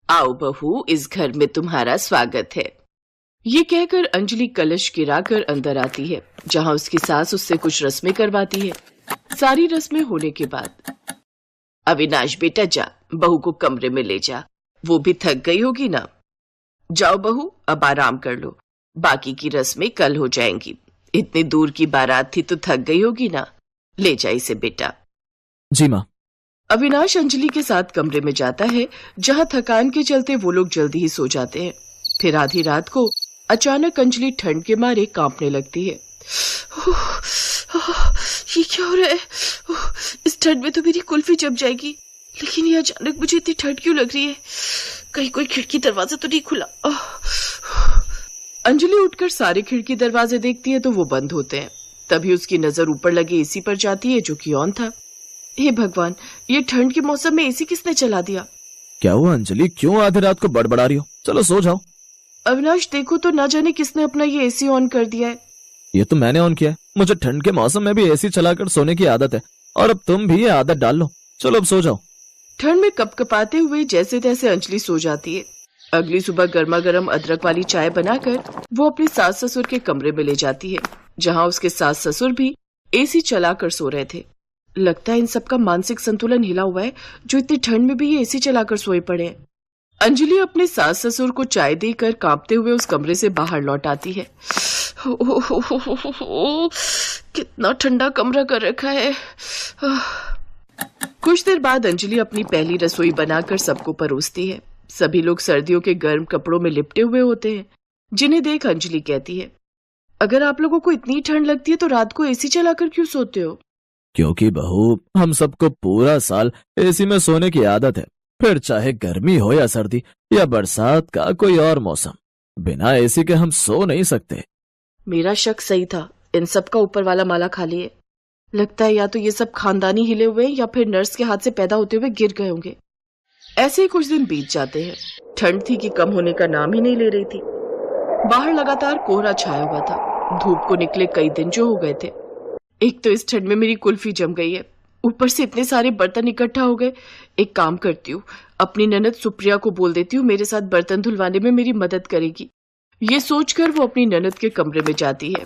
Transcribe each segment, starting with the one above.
आओ बहू, इस घर में तुम्हारा स्वागत है। ये कहकर अंजलि कलश गिराकर अंदर आती है, जहाँ उसकी सास उससे कुछ रस्में करवाती है। सारी रस्में होने के बाद अविनाश बेटा जा, बहू को कमरे में ले जा, वो भी थक गई होगी ना। जाओ बहू, अब आराम कर लो, बाकी की रस्में कल हो जाएंगी। इतनी दूर की बारात थी तो थक गई होगी ना, ले जा इसे बेटा। जी माँ। अविनाश अंजलि के साथ कमरे में जाता है, जहाँ थकान के चलते वो लोग जल्दी ही सो जाते हैं। फिर आधी रात को अचानक अंजलि ठंड के मारे कांपने लगती है। ये क्या हो रहा है? इस ठंड में तो मेरी कुल्फी जम जाएगी, लेकिन ये अचानक मुझे इतनी ठंड क्यों लग रही है? कहीं कोई खिड़की दरवाजा तो नहीं खुला? अंजलि उठकर सारे खिड़की दरवाजे देखती है तो वो बंद होते हैं। तभी उसकी नजर ऊपर लगे एसी पर जाती है, जो कि ऑन था। हे भगवान, ये ठंड के मौसम में एसी किसने चला दिया? क्या हुआ अंजलि, क्यों आधी रात को बड़बड़ा रही हो? चलो सो जाओ। अविनाश देखो तो, ना जाने किसने अपना ये एसी ऑन कर दिया है। ये तो मैंने ऑन किया है। मुझे ठंड के मौसम में भी एसी चलाकर सोने की आदत है, और अब तुम भी ये आदत डाल लो। चलो अब सो जाओ। ठंड में कपकपाते हुए जैसे तैसे अंजलि सो जाती है। अगली सुबह गर्मा गर्म अदरक वाली चाय बनाकर वो अपनी सास ससुर के कमरे में ले जाती है, जहाँ उसके सास ससुर भी एसी चलाकर सो रहे थे। लगता है इन सबका मानसिक संतुलन हिला हुआ है, जो इतनी ठंड में भी ये एसी चलाकर सोए पड़े हैं। अंजलि अपने सास ससुर को चाय देकर कांपते हुए उस कमरे से बाहर लौट आती है। कितना ठंडा कमरा कर रखा है। कुछ देर बाद अंजलि अपनी पहली रसोई बनाकर सबको परोसती है। सभी लोग सर्दियों के गर्म कपड़ों में लिपटे हुए होते हैं, जिन्हें देख अंजलि कहती है, अगर आप लोगों को इतनी ठंड लगती है तो रात को एसी चलाकर क्यों सोते हो? क्योंकि बहू, हम सबको पूरा साल एसी में सोने की आदत है, फिर चाहे गर्मी हो या सर्दी या बरसात का कोई और मौसम, बिना एसी के हम सो नहीं सकते। मेरा शक सही था, इन सब का ऊपर वाला माला खाली है। लगता है या तो ये सब खानदानी हिले हुए या फिर नर्स के हाथ से पैदा होते हुए गिर गए होंगे। ऐसे ही कुछ दिन बीत जाते हैं। ठंड थी कि कम होने का नाम ही नहीं ले रही थी। बाहर लगातार कोहरा छाया हुआ था। धूप को निकले कई दिन जो हो गए थे। एक तो इस ठंड में मेरी कुल्फी जम गई है, ऊपर से इतने सारे बर्तन इकट्ठा हो गए। एक काम करती हूँ, अपनी ननद सुप्रिया को बोल देती हूँ मेरे साथ बर्तन धुलवाने में मेरी मदद करेगी। ये सोचकर वो अपनी ननद के कमरे में जाती है।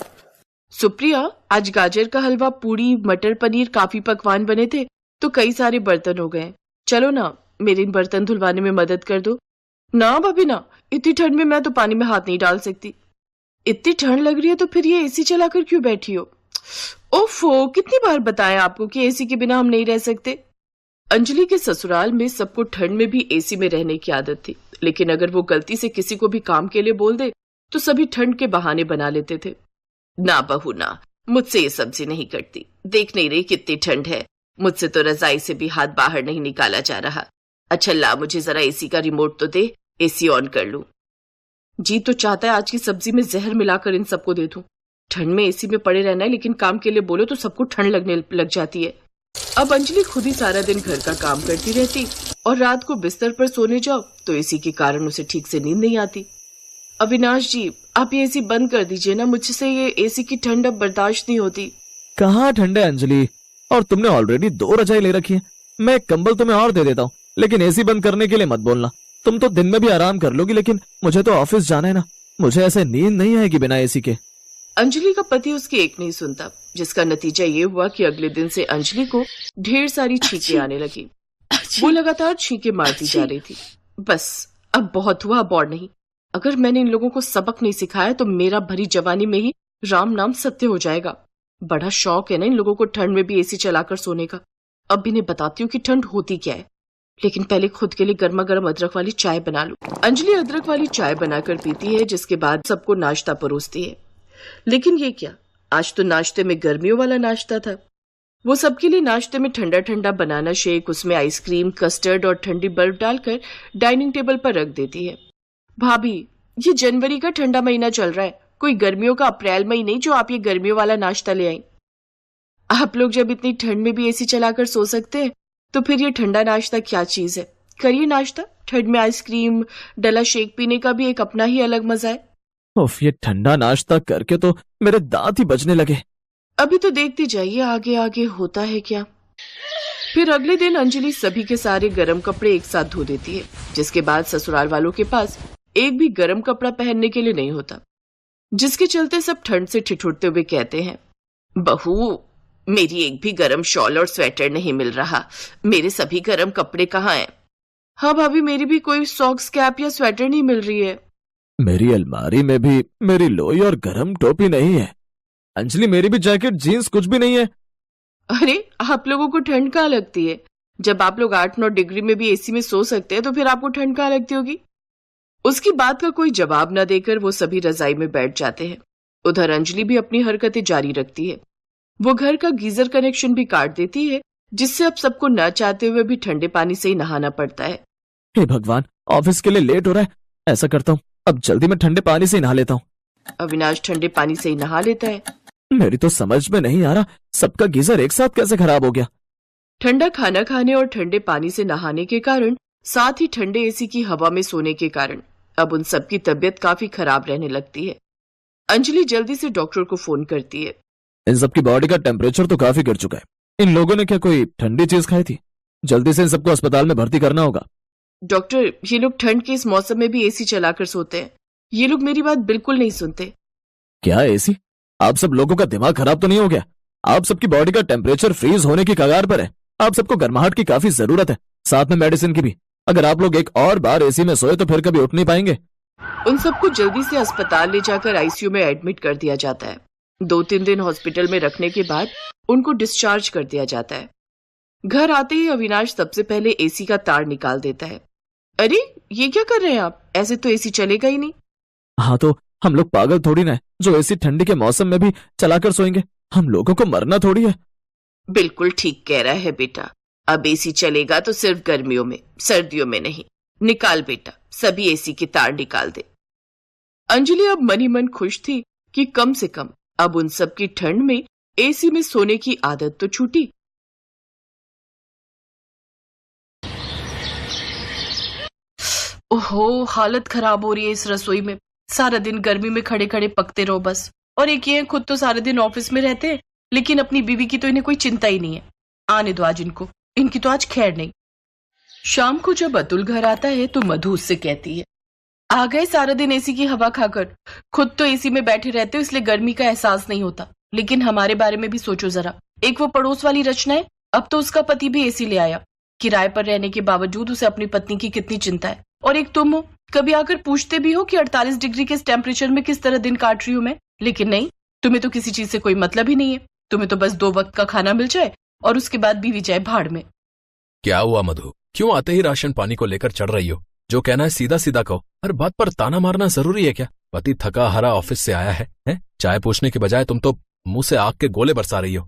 सुप्रिया, आज गाजर का हलवा, पूड़ी, मटर पनीर, काफी पकवान बने थे तो कई सारे बर्तन हो गए। चलो ना, मेरे बर्तन धुलवाने में मदद कर दो। ना भाभी ना, इतनी ठंड में मैं तो पानी में हाथ नहीं डाल सकती। इतनी ठंड लग रही है तो फिर ये एसी चलाकर क्यों बैठी हो? ओफो, कितनी बार बताया आपको कि एसी के बिना हम नहीं रह सकते। अंजलि के ससुराल में सबको ठंड में भी एसी में रहने की आदत थी, लेकिन अगर वो गलती से किसी को भी काम के लिए बोल दे तो सभी ठंड के बहाने बना लेते थे। ना बहू ना, मुझसे ये सब्जी नहीं कटती, देख नहीं रही कितनी ठंड है। मुझसे तो रजाई से भी हाथ बाहर नहीं निकाला जा रहा। अच्छा ला, मुझे जरा एसी का रिमोट तो दे, एसी ऑन कर लूं। जी तो चाहता है आज की सब्जी में जहर मिलाकर इन सबको दे दूं। ठंड में एसी में पड़े रहना है, लेकिन काम के लिए बोलो तो सबको ठंड लगने लग जाती है। अब अंजलि खुद ही सारा दिन घर का काम करती रहती और रात को बिस्तर पर सोने जाओ तो एसी के कारण उसे ठीक से नींद नहीं आती। अविनाश जी, आप ये एसी बंद कर दीजिए ना, मुझसे ये एसी की ठंड अब बर्दाश्त नहीं होती। कहाँ ठंड है अंजलि, और तुमने ऑलरेडी 2 रजाई ले रखी है। मैं कंबल तुम्हें और दे देता हूँ, लेकिन एसी बंद करने के लिए मत बोलना। तुम तो दिन में भी आराम कर लोगी, लेकिन मुझे तो ऑफिस जाना है ना, मुझे ऐसे नींद नहीं आएगी बिना एसी के। अंजलि का पति उसकी एक नहीं सुनता, जिसका नतीजा ये हुआ कि अगले दिन से अंजलि को ढेर सारी छींकें आने लगी। वो लगातार छींकें मारती जा रही थी। बस अब बहुत हुआ, अब और नहीं। अगर मैंने इन लोगों को सबक नहीं सिखाया तो मेरा भरी जवानी में ही राम नाम सत्य हो जाएगा। बड़ा शौक है ना इन लोगों को ठंड में भी एसी चलाकर सोने का। अब इन्हें बताती हूँ कि ठंड होती क्या है, लेकिन पहले खुद के लिए गर्मा गर्म अदरक वाली चाय बना लूं। अंजलि अदरक वाली चाय बनाकर पीती है, जिसके बाद सबको नाश्ता परोसती है। लेकिन ये क्या, आज तो नाश्ते में गर्मियों वाला नाश्ता था। वो सबके लिए नाश्ते में ठंडा ठंडा बनाना शेक, उसमें आइसक्रीम, कस्टर्ड और ठंडी बर्फ डालकर डाइनिंग टेबल पर रख देती है। भाभी, ये जनवरी का ठंडा महीना चल रहा है, कोई गर्मियों का अप्रैल मई नहीं जो आप ये गर्मियों वाला नाश्ता ले आई। आप लोग जब इतनी ठंड में भी एसी चलाकर सो सकते हैं तो फिर ये ठंडा नाश्ता क्या चीज है? करिए नाश्ता। ठंड में आइसक्रीम डला शेक पीने का भी एक अपना ही अलग मजा है। उफ, ये ठंडा नाश्ता करके तो मेरे दांत ही बजने लगे। अभी तो देखते जाइए आगे आगे होता है क्या। फिर अगले दिन अंजलि सभी के सारे गर्म कपड़े एक साथ धो देती है, जिसके बाद ससुराल वालों के पास एक भी गर्म कपड़ा पहनने के लिए नहीं होता, जिसके चलते सब ठंड से ठिठुरते हुए कहते हैं, बहू मेरी एक भी गर्म शॉल और स्वेटर नहीं मिल रहा, मेरे सभी गर्म कपड़े कहाँ हैं? हाँ भाभी, मेरी भी कोई सॉक्स, कैप या स्वेटर नहीं मिल रही है। मेरी अलमारी में भी मेरी लोई और गर्म टोपी नहीं है। अंजलि मेरी भी जैकेट, जीन्स कुछ भी नहीं है। अरे आप लोगों को ठंड कहाँ लगती है? जब आप लोग 8-9 डिग्री में भी एसी में सो सकते हैं तो फिर आपको ठंड कहाँ लगती होगी? उसकी बात का कोई जवाब न देकर वो सभी रजाई में बैठ जाते हैं। उधर अंजलि भी अपनी हरकतें जारी रखती है। वो घर का गीजर कनेक्शन भी काट देती है, जिससे अब सबको न चाहते हुए भी ठंडे पानी से ही नहाना पड़ता है। हे भगवान, ऑफिस के लिए लेट हो रहा है। ऐसा करता हूँ, अब जल्दी मैं ठंडे पानी से ही नहा लेता हूँ। अविनाश ठंडे पानी से ही नहा लेता है। मेरी तो समझ में नहीं आ रहा, सबका गीजर एक साथ कैसे खराब हो गया। ठंडा खाना खाने और ठंडे पानी से नहाने के कारण, साथ ही ठंडे एसी की हवा में सोने के कारण अब उन सबकी तबीयत काफी खराब रहने लगती है। अंजलि जल्दी से डॉक्टर को फोन करती है। इन सबकी बॉडी का टेम्परेचर तो काफी गिर चुका है। इन लोगों ने क्या कोई ठंडी चीज खाई थी? जल्दी से इन सबको अस्पताल में भर्ती करना होगा। डॉक्टर, ये लोग ठंड के इस मौसम में भी एसी चलाकर सोते हैं। ये लोग मेरी बात बिल्कुल नहीं सुनते। क्या एसी? आप सब लोगों का दिमाग खराब तो नहीं हो गया? आप सबकी बॉडी का टेम्परेचर फ्रीज होने की कगार पर है। आप सबको गर्माहट की काफी जरूरत है, साथ में मेडिसिन की भी। अगर आप लोग एक और बार एसी में सोए तो फिर कभी उठ नहीं पाएंगे। उन सबको जल्दी से अस्पताल ले जाकर आईसीयू में एडमिट कर दिया जाता है। 2-3 दिन हॉस्पिटल में रखने के बाद उनको डिस्चार्ज कर दिया जाता है। घर आते ही अविनाश सबसे पहले एसी का तार निकाल देता है। अरे ये क्या कर रहे हैं आप? ऐसे तो एसी चलेगा ही नहीं। हाँ तो हम लोग पागल थोड़ी ना है जो एसी ठंडी के मौसम में भी चलाकर सोएंगे। हम लोगों को मरना थोड़ी है। बिल्कुल ठीक कह रहा है बेटा। अब एसी चलेगा तो सिर्फ गर्मियों में, सर्दियों में नहीं। निकाल बेटा, सभी एसी के तार निकाल दे। अंजलि अब मन ही मन खुश थी कि कम से कम अब उन सबकी ठंड में एसी में सोने की आदत तो छूटी। ओहो, हालत खराब हो रही है इस रसोई में। सारा दिन गर्मी में खड़े खड़े पकते रहो बस। और एक ये खुद तो सारा दिन ऑफिस में रहते हैं, लेकिन अपनी बीवी की तो इन्हें कोई चिंता ही नहीं है। आने दो आज इनको, इनकी तो आज खैर नहीं। शाम को जब अतुल घर आता है तो मधु उससे कहती है, आ गए सारा दिन एसी की हवा खाकर। खुद तो एसी में बैठे रहते हो इसलिए गर्मी का एहसास नहीं होता, लेकिन हमारे बारे में भी सोचो जरा। एक वो पड़ोस वाली रचना है, अब तो उसका पति भी एसी ले आया। किराए पर रहने के बावजूद उसे अपनी पत्नी की कितनी चिंता है। और एक तुम हो, कभी आकर पूछते भी हो कि 48 डिग्री के इस टेम्परेचर में किस तरह दिन काट रही हूं मैं? लेकिन नहीं, तुम्हें तो किसी चीज से कोई मतलब ही नहीं है। तुम्हें तो बस 2 वक्त का खाना मिल जाए और उसके बाद बीवी जाए भाड़ में। क्या हुआ मधु, क्यों आते ही राशन पानी को लेकर चढ़ रही हो? जो कहना है सीधा सीधा कहो। हर बात पर ताना मारना जरूरी है क्या? पति थका हारा ऑफिस से आया है? चाय पूछने के बजाय तुम तो मुंह से आग के गोले बरसा रही हो।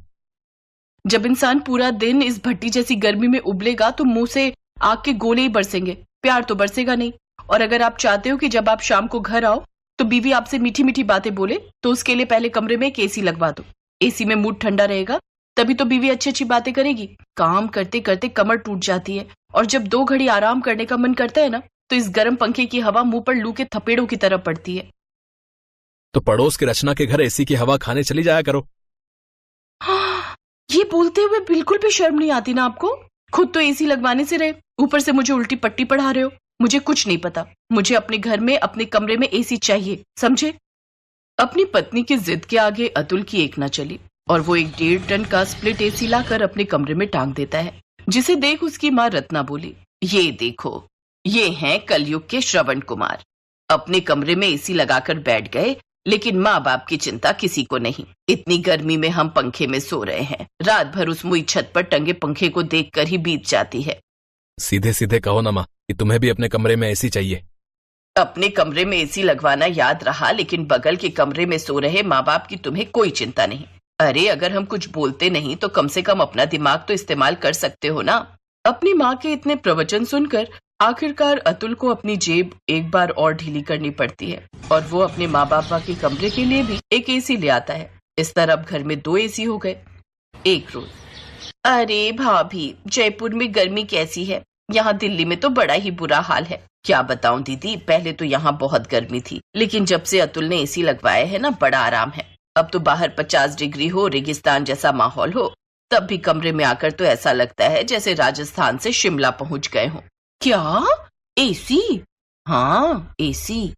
जब इंसान पूरा दिन इस भट्टी जैसी गर्मी में उबलेगा तो मुंह से आग के गोले ही बरसेंगे, प्यार तो बरसेगा नहीं। और अगर आप चाहते हो कि जब आप शाम को घर आओ तो बीवी आपसे मीठी मीठी बातें बोले, तो उसके लिए पहले कमरे में एक एसी लगवा दो। एसी में मूड ठंडा रहेगा, तभी तो बीवी अच्छी अच्छी बातें करेगी। काम करते करते कमर टूट जाती है, और जब 2 घड़ी आराम करने का मन करता है ना, तो इस गर्म पंखे की हवा मुंह पर लू के थपेड़ों की तरह पड़ती है। तो पड़ोस के रचना के घर एसी की हवा खाने चली जाया करो। हाँ, ये बोलते हुए बिल्कुल भी शर्म नहीं आती ना आपको? खुद तो एसी लगवाने से रहे, ऊपर से मुझे उल्टी पट्टी पढ़ा रहे हो। मुझे कुछ नहीं पता, मुझे अपने घर में अपने कमरे में एसी चाहिए, समझे? अपनी पत्नी की जिद के आगे अतुल की एक न चली, और वो एक 1.5 टन का स्प्लिट एसी लाकर अपने कमरे में टांग देता है, जिसे देख उसकी माँ रत्ना बोली, ये देखो, ये हैं कलयुग के श्रवण कुमार। अपने कमरे में एसी लगाकर बैठ गए, लेकिन माँ बाप की चिंता किसी को नहीं। इतनी गर्मी में हम पंखे में सो रहे हैं, रात भर उस मुई छत पर टंगे पंखे को देखकर ही बीत जाती है। सीधे सीधे कहो ना माँ कि तुम्हें भी अपने कमरे में एसी चाहिए। अपने कमरे में एसी लगवाना याद रहा, लेकिन बगल के कमरे में सो रहे माँ बाप की तुम्हें कोई चिंता नहीं। अरे अगर हम कुछ बोलते नहीं तो कम से कम अपना दिमाग तो इस्तेमाल कर सकते हो ना। अपनी माँ के इतने प्रवचन सुनकर आखिरकार अतुल को अपनी जेब एक बार और ढीली करनी पड़ती है, और वो अपने माँ बाप के कमरे के लिए भी एक एसी ले आता है। इस तरह अब घर में 2 एसी हो गए। एक रोज, अरे भाभी, जयपुर में गर्मी कैसी है? यहाँ दिल्ली में तो बड़ा ही बुरा हाल है। क्या बताऊं दीदी, पहले तो यहाँ बहुत गर्मी थी, लेकिन जब से अतुल ने एसी लगवाया है ना, बड़ा आराम है। अब तो बाहर 50 डिग्री हो, रेगिस्तान जैसा माहौल हो, तब भी कमरे में आकर तो ऐसा लगता है जैसे राजस्थान से शिमला पहुंच गए हों। क्या? एसी? हाँ, एसी।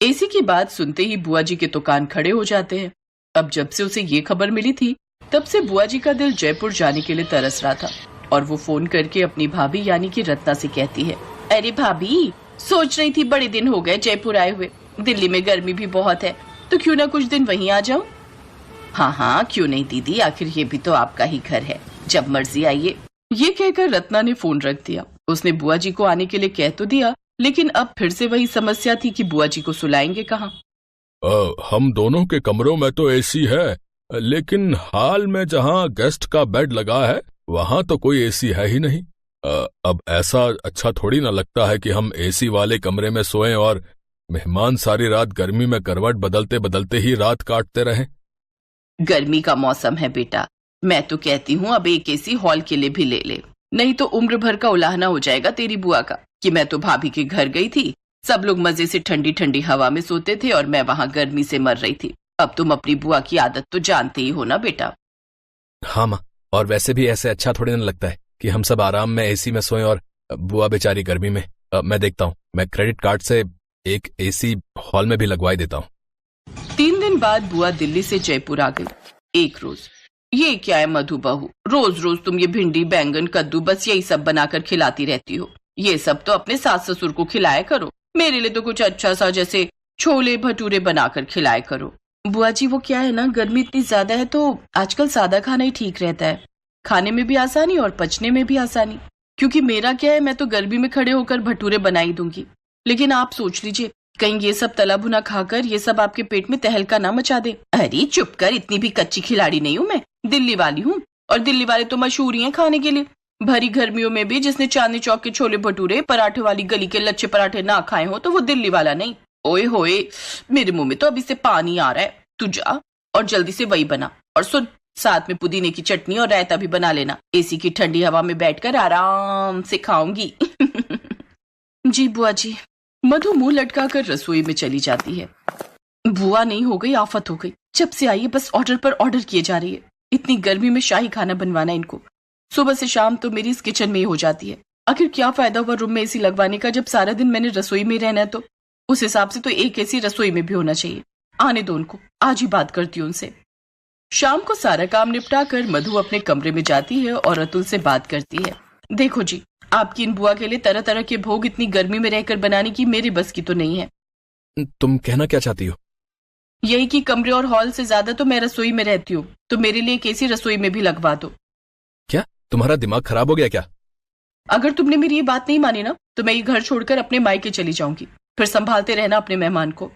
एसी की बात सुनते ही बुआ जी के तो कान खड़े हो जाते हैं। अब जब से उसे ये खबर मिली थी तब से बुआ जी का दिल जयपुर जाने के लिए तरस रहा था और वो फोन करके अपनी भाभी यानी कि रत्ना से कहती है, अरे भाभी, सोच रही थी बड़े दिन हो गए जयपुर आए हुए, दिल्ली में गर्मी भी बहुत है, तो क्यों ना कुछ दिन वहीं आ जाऊं। हाँ हाँ, क्यों नहीं दीदी, आखिर ये भी तो आपका ही घर है, जब मर्जी आइए। ये कहकर रत्ना ने फोन रख दिया। उसने बुआ जी को आने के लिए कह तो दिया, लेकिन अब फिर से वही समस्या थी कि बुआ जी को सुलाएंगे कहाँ। हम दोनों के कमरों में तो एसी है, लेकिन हाल में जहाँ गेस्ट का बेड लगा है वहां तो कोई एसी है ही नहीं। अब ऐसा अच्छा थोड़ी ना लगता है कि हम एसी वाले कमरे में सोएं और मेहमान सारी रात गर्मी में करवट बदलते बदलते ही रात काटते रहें। गर्मी का मौसम है बेटा, मैं तो कहती हूँ अब एक एसी हॉल के लिए भी ले ले, नहीं तो उम्र भर का उलाहना हो जाएगा तेरी बुआ का कि मैं तो भाभी के घर गई थी, सब लोग मजे से ठंडी ठंडी हवा में सोते थे और मैं वहां गर्मी से मर रही थी। अब तुम अपनी बुआ की आदत तो जानते ही हो ना बेटा। हाँ माँ, और वैसे भी ऐसे अच्छा थोड़ी ना लगता है कि हम सब आराम में एसी में सोएं और बुआ बेचारी गर्मी में। मैं देखता हूँ, मैं क्रेडिट कार्ड से एक एसी हॉल में भी लगवाई देता हूँ। 3 दिन बाद बुआ दिल्ली से जयपुर आ गई। एक रोज, ये क्या है मधु बहू, रोज रोज तुम ये भिंडी बैंगन कद्दू बस यही सब बनाकर खिलाती रहती हो, ये सब तो अपने सास ससुर को खिलाया करो, मेरे लिए तो कुछ अच्छा सा जैसे छोले भटूरे बनाकर खिलाया करो। बुआ जी वो क्या है ना, गर्मी इतनी ज्यादा है तो आजकल सादा खाना ही ठीक रहता है, खाने में भी आसानी और पचने में भी आसानी। क्योंकि मेरा क्या है, मैं तो गर्मी में खड़े होकर भटूरे बना ही दूंगी, लेकिन आप सोच लीजिए कहीं ये सब तला भुना खाकर ये सब आपके पेट में तहलका ना मचा दे। अरे चुप कर, इतनी भी कच्ची खिलाड़ी नहीं हूँ मैं, दिल्ली वाली हूँ, और दिल्ली वाले तो मशहूर ही हैं खाने के लिए। भरी गर्मियों में भी जिसने चांदनी चौक के छोले भटूरे पराठे वाली गली के लच्छे पराठे ना खाए हो तो वो दिल्ली वाला नहीं। ओए होए, मेरे मुंह में तो अभी से पानी आ रहा है। तू जा और जल्दी से वही बना, और सुन, साथ में पुदीने की चटनी और रायता भी बना लेना, एसी की ठंडी हवा में बैठकर आराम से खाऊंगी। जी बुआ जी। मधु मुंह लटकाकर रसोई में चली जाती है। बुआ नहीं हो गई, आफत हो गई, जब से आई है बस ऑर्डर पर ऑर्डर किए जा रही है। इतनी गर्मी में शाही खाना बनवाना इनको, सुबह से शाम तो मेरी इस किचन में ही हो जाती है। आखिर क्या फायदा हुआ रूम में एसी लगवाने का जब सारा दिन मैंने रसोई में रहना है। तो उस हिसाब से तो एक एसी रसोई में भी होना चाहिए। आने दो उनको, आज ही बात करती हूँ उनसे। शाम को सारा काम निपटा कर मधु अपने कमरे में जाती है और अतुल से बात करती है। देखो जी, आपकी इन बुआ के लिए तरह तरह के भोग इतनी गर्मी में रहकर बनाने की मेरे बस की तो नहीं है। तुम कहना क्या चाहती हो? यही कि कमरे और हॉल से ज्यादा तो मैं रसोई में रहती हूँ, तो मेरे लिए एक एसी रसोई में भी लगवा दो। क्या तुम्हारा दिमाग खराब हो गया क्या? अगर तुमने मेरी ये बात नहीं मानी ना तो मैं ये घर छोड़कर अपने मायके चली जाऊंगी, फिर संभालते रहना अपने मेहमान को।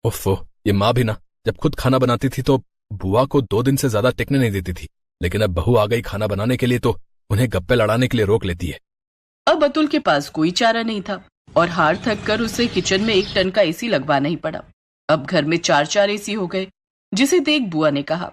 उफ़, ये माँ भी ना जब खुद खाना बनाती थी तो बुआ को 2 दिन से ज्यादा टिकने नहीं देती थी, लेकिन अब बहू आ गई खाना बनाने के लिए तो उन्हें गप्पे लड़ाने के लिए रोक लेती है। अब अतुल के पास कोई चारा नहीं था और हार थक कर उसे किचन में 1 टन का एसी लगवाना ही पड़ा। अब घर में 4 एसी हो गए, जिसे देख बुआ ने कहा,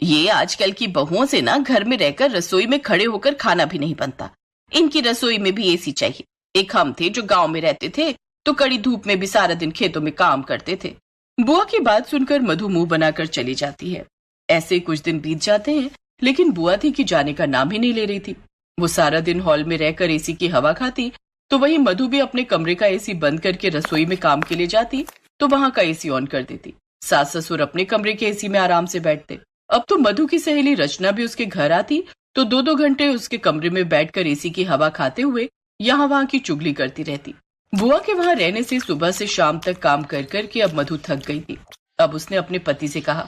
ये आजकल की बहुओं से ना घर में रहकर रसोई में खड़े होकर खाना भी नहीं बनता, इनकी रसोई में भी एसी चाहिए। एक हम थे जो गांव में रहते थे तो कड़ी धूप में भी सारा दिन खेतों में काम करते थे। बुआ की बात सुनकर मधु मुंह बनाकर चली जाती है। ऐसे कुछ दिन बीत जाते हैं, लेकिन बुआ थी कि जाने का नाम ही नहीं ले रही थी। वो सारा दिन हॉल में रहकर एसी की हवा खाती, तो वहीं मधु भी अपने कमरे का एसी बंद करके रसोई में काम के लिए जाती तो वहां का एसी ऑन कर देती। सास ससुर अपने कमरे के एसी में आराम से बैठते। अब तो मधु की सहेली रचना भी उसके घर आती तो 2-2 घंटे उसके कमरे में बैठकर एसी की हवा खाते हुए यहाँ वहां की चुगली करती रहती। बुआ के वहां रहने से सुबह से शाम तक काम कर कर के अब मधु थक गई थी। अब उसने अपने पति से कहा,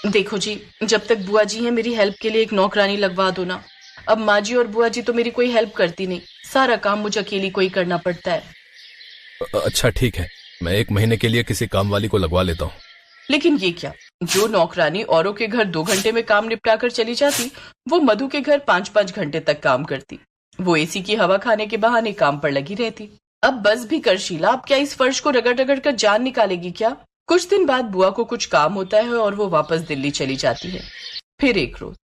देखो जी, जब तक बुआ जी हैं मेरी हेल्प के लिए एक नौकरानी लगवा दो ना। अब माँ जी और बुआ जी तो मेरी कोई हेल्प करती नहीं, सारा काम मुझे अकेली को ही करना पड़ता है। अच्छा ठीक है, मैं 1 महीने के लिए किसी काम वाली को लगवा लेता हूँ। लेकिन ये क्या, जो नौकरानी औरों के घर 2 घंटे में काम निपटा कर चली जाती, वो मधु के घर 5-5 घंटे तक काम करती। वो एसी की हवा खाने के बहाने काम पर लगी रहती। अब बस भी कर शीला, अब क्या इस फर्श को रगड़ रगड़ कर जान निकालेगी क्या? कुछ दिन बाद बुआ को कुछ काम होता है और वो वापस दिल्ली चली जाती है। फिर एक रोज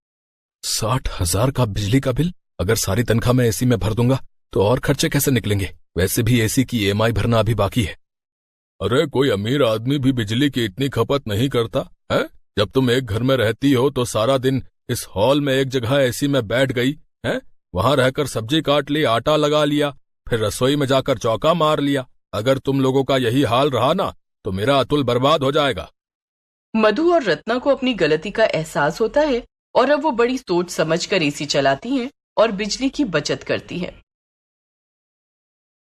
60,000 का बिजली का बिल, अगर सारी तनख्वाह मैं एसी में भर दूंगा तो और खर्चे कैसे निकलेंगे? वैसे भी एसी की EMI भरना अभी बाकी है। अरे कोई अमीर आदमी भी बिजली की इतनी खपत नहीं करता है। जब तुम एक घर में रहती हो तो सारा दिन इस हॉल में एक जगह एसी में बैठ गई है, वहां रहकर सब्जी काट ली, आटा लगा लिया, फिर रसोई में जाकर चौका मार लिया। अगर तुम लोगों का यही हाल रहा ना तो मेरा अतुल बर्बाद हो जाएगा। मधु और रत्ना को अपनी गलती का एहसास होता है और अब वो बड़ी सोच समझकर एसी चलाती हैं और बिजली की बचत करती हैं।